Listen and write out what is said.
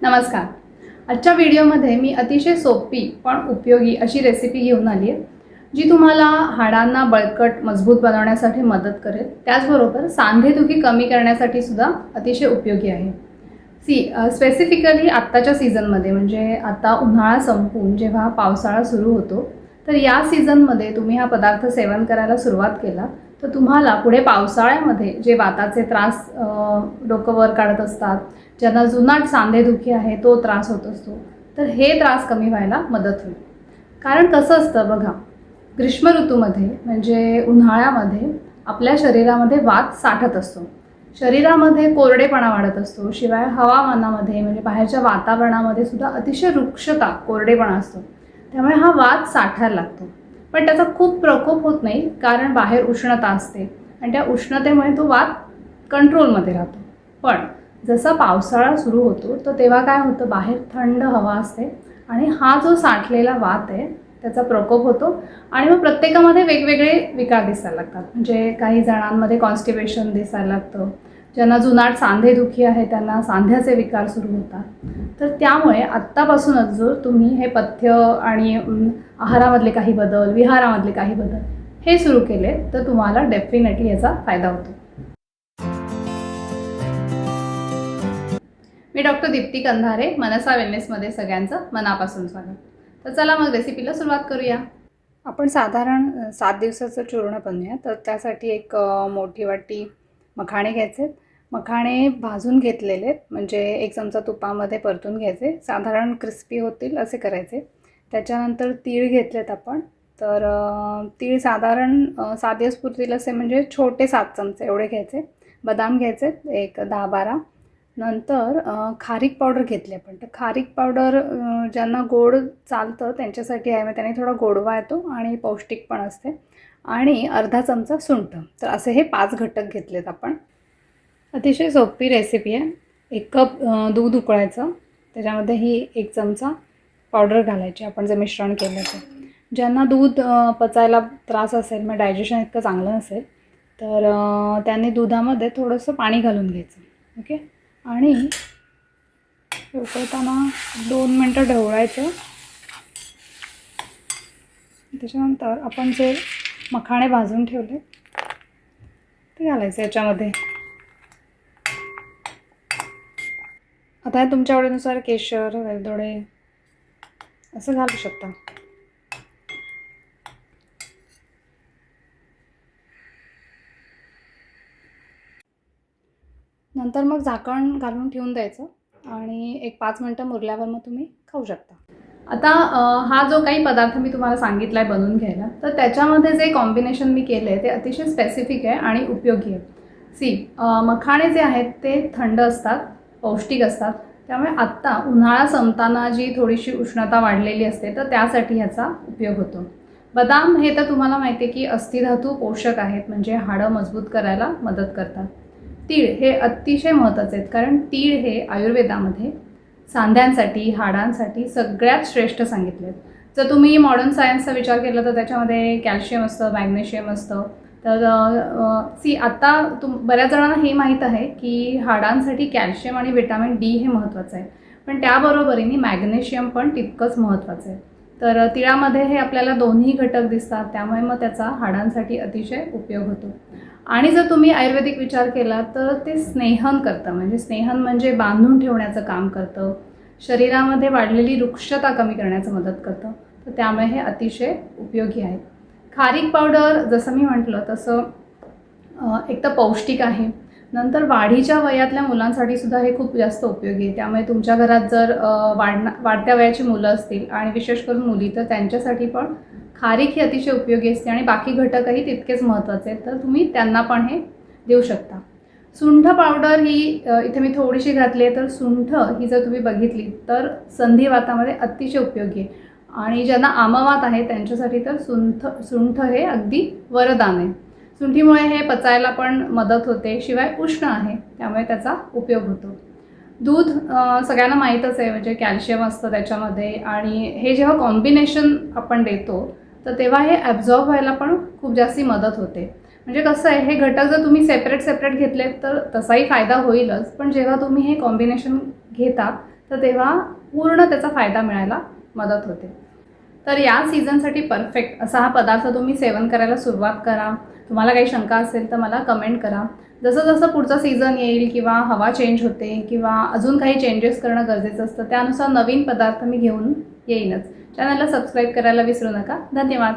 नमस्कार. आजच्या व्हिडिओमध्ये मी अतिशय सोपी पण उपयोगी अशी रेसिपी घेऊन आली आहे, जी तुम्हाला हाडांना बळकट मजबूत बनवण्यासाठी मदत करेल. त्याचबरोबर सांधेदुखी कमी करण्यासाठी सुद्धा अतिशय उपयोगी आहे. स्पेसिफिकली आत्ताच्या सीझनमध्ये म्हणजे आता उन्हाळा संपून जेव्हा पावसाळा सुरू होतो, तर या सीझनमध्ये तुम्ही हा पदार्थ सेवन करायला सुरुवात केला तर तुम्हाला पुढे पावसाळ्यामध्ये जे वाताचे त्रास डोकं वर काढत असतात, ज्यांना जुनाट सांधेदुखी आहे तो त्रास होत असतो, तर हे त्रास कमी व्हायला मदत होईल. कारण कसं असतं बघा, ग्रीष्म ऋतूमध्ये म्हणजे उन्हाळ्यामध्ये आपल्या शरीरामध्ये वात साठत असतो, शरीरामध्ये कोरडेपणा वाढत असतो. शिवाय हवामानामध्ये म्हणजे बाहेरच्या वातावरणामध्ये सुद्धा अतिशय रुक्षता कोरडेपणा असतो, त्यामुळे हा वात साठायला लागतो. पण त्याचा खूप प्रकोप होत नाही, कारण बाहेर उष्णता असते आणि त्या उष्णतेमुळे तो वात कंट्रोलमध्ये राहतो. पण जसा पावसाळा सुरू होतो तर तेव्हा काय होतं, बाहेर थंड हवा असते आणि हा जो साठलेला वात आहे त्याचा प्रकोप होतो आणि मग प्रत्येकामध्ये वेगवेगळे विकार दिसायला लागतात. म्हणजे काही जणांमध्ये कॉन्स्टिपेशन दिसायला लागतं, ज्यांना जुनाट सांधेदुखी आहे त्यांना सांध्याचे विकार सुरू होतात. तर त्यामुळे आत्तापासूनच जर तुम्ही हे पथ्य आणि आहारामधले काही बदल, विहारामधले काही बदल हे सुरू केले तर तुम्हाला डेफिनेटली याचा फायदा होतो. मी डॉक्टर दीप्ती कंधारे, मनसा वेलनेसमध्ये सगळ्यांचं मनापासून स्वागत. तर चला मग रेसिपीला सुरुवात करूया. आपण साधारण 7 दिवसाचं चूर्ण बनवूया. तर त्यासाठी एक मोठी वाटी मखाणे घ्यायचे. मखाणे भाजून घेतलेले, म्हणजे 1 चमचा तुपामध्ये परतून घ्यायचे, साधारण क्रिस्पी होतील असे करायचे. त्याच्यानंतर तीळ घेतलेत आपण. तर तीळ साधारण 7 दिवस पुरतील असे म्हणजे छोटे 7 चमचे एवढे घ्यायचे. बदाम घ्यायचे एक 10-12. नंतर खारीक पावडर घेतली आपण. तर खारीक पावडर ज्यांना गोड चालतं त्यांच्यासाठी आहे, मग त्याने थोडा गोडवा येतो आणि पौष्टिक पण असते. आणि अर्धा चमचा सुंठ. तर असे हे 5 घटक घेतलेत आपण. अतिशय सोपी रेसिपी आहे. 1 कप दूध उकळायचं, त्याच्यामध्ये ही 1 चमचा पावडर घालायची आपण जे मिश्रण केलं ते. ज्यांना दूध पचायला त्रास असेल, मग डायजेशन इतकं चांगलं नसेल, तर त्यांनी दुधामध्ये थोडंसं पाणी घालून घ्यायचं. ओके. आणि उकळताना 2 मिनटं ढवळायचं. त्याच्यानंतर आपण जे मखाणे भाजून ठेवले ते घालायचे याच्यामध्ये. आता हे तुमच्या आवडीनुसार केशर, वेलदोडे असं घालू शकता. नंतर मग झाकण घालून ठेवून द्यायचं आणि एक 5 मिनटं मुरल्यावर मग तुम्ही खाऊ शकता. आता हा जो काही पदार्थ मी तुम्हाला सांगितला आहे बनवून घ्यायला, तर त्याच्यामध्ये जे कॉम्बिनेशन मी केलं आहे ते अतिशय स्पेसिफिक आहे आणि उपयोगी आहे. मखाणे जे आहेत ते थंड असतात, पौष्टिक असतात. त्यामुळे आत्ता उन्हाळा संपताना जी थोडीशी उष्णता वाढलेली असते तर त्यासाठी ह्याचा उपयोग होतो. बदाम हे तर तुम्हाला माहिती आहे की अस्थिधातू पोषक आहेत, म्हणजे हाडं मजबूत करायला मदत करतात. तीळ हे अतिशय महत्त्वाचे आहेत, कारण तीळ हे आयुर्वेदामध्ये सांध्यांसाठी, हाडांसाठी सगळ्यात श्रेष्ठ सांगितले आहेत. जर तुम्ही मॉडर्न सायन्सचा विचार केला तर त्याच्यामध्ये कॅल्शियम असतं, मॅग्नेशियम असतं. तर आता बऱ्याच जणांना हे माहीत आहे की हाडांसाठी कॅल्शियम आणि व्हिटॅमिन डी हे महत्त्वाचं आहे, पण त्याबरोबरीने मॅग्नेशियम पण तितकंच महत्त्वाचं आहे. तर तिळामध्ये हे आपल्याला दोन्ही घटक दिसतात, त्यामुळे मग त्याचा हाडांसाठी अतिशय उपयोग होतो. आणि जर तुम्ही आयुर्वेदिक विचार केला तर ते स्नेहन करतं, म्हणजे स्नेहन म्हणजे बांधून ठेवण्याचं काम करतं, शरीरामध्ये वाढलेली रुक्षता कमी करण्याचं मदत करतं. तर त्यामुळे हे अतिशय उपयोगी आहे. खारीक पावडर जसं मी म्हटलं तसं एक तर पौष्टिक आहे, नंतर वाढीच्या वयातल्या मुलांसाठी सुद्धा हे खूप जास्त उपयोगी आहे. त्यामुळे तुमच्या घरात जर वाढत्या वयाची मुलं असतील आणि विशेष करून मुली, तर त्यांच्यासाठी पण खारीक ही अतिशय उपयोगी असते आणि बाकी घटकही तितकेच महत्त्वाचे आहेत, तर तुम्ही त्यांना पण हे देऊ शकता. सुंठ पावडर ही इथे मी थोडीशी घातली आहे. तर सुंठ ही जर तुम्ही बघितली तर संधिवातामध्ये अतिशय उपयोगी आहे आणि ज्यांना आमवात आहे त्यांच्यासाठी तर सुंठ हे अगदी वरदान आहे. सुंठीमुळे हे पचायला पण मदत होते, शिवाय उष्ण आहे त्यामुळे त्याचा उपयोग होतो. दूध सगळ्यांना माहीतच आहे, म्हणजे कॅल्शियम असतं त्याच्यामध्ये आणि हे जेव्हा कॉम्बिनेशन आपण देतो तर तेव्हा हे ॲब्झॉर्ब व्हायला पण खूप जास्ती मदत होते. म्हणजे कसं आहे, हे घटक जर तुम्ही सेपरेट घेतले तर तसाही फायदा होईलच, पण जेव्हा तुम्ही हे कॉम्बिनेशन घेता तर तेव्हा पूर्ण त्याचा फायदा मिळायला मदत होते. तर या सीझनसाठी परफेक्ट असा हा पदार्थ तुम्ही सेवन करायला सुरुवात करा. तुम्हाला काही शंका असेल तर मला कमेंट करा. जसं जसं पुढचा सीझन येईल किंवा हवा चेंज होते किंवा अजून काही चेंजेस करणं गरजेचं असतं, त्यानुसार नवीन पदार्थ मी घेऊन येईनच. चॅनलला सबस्क्राईब करायला विसरू नका. धन्यवाद.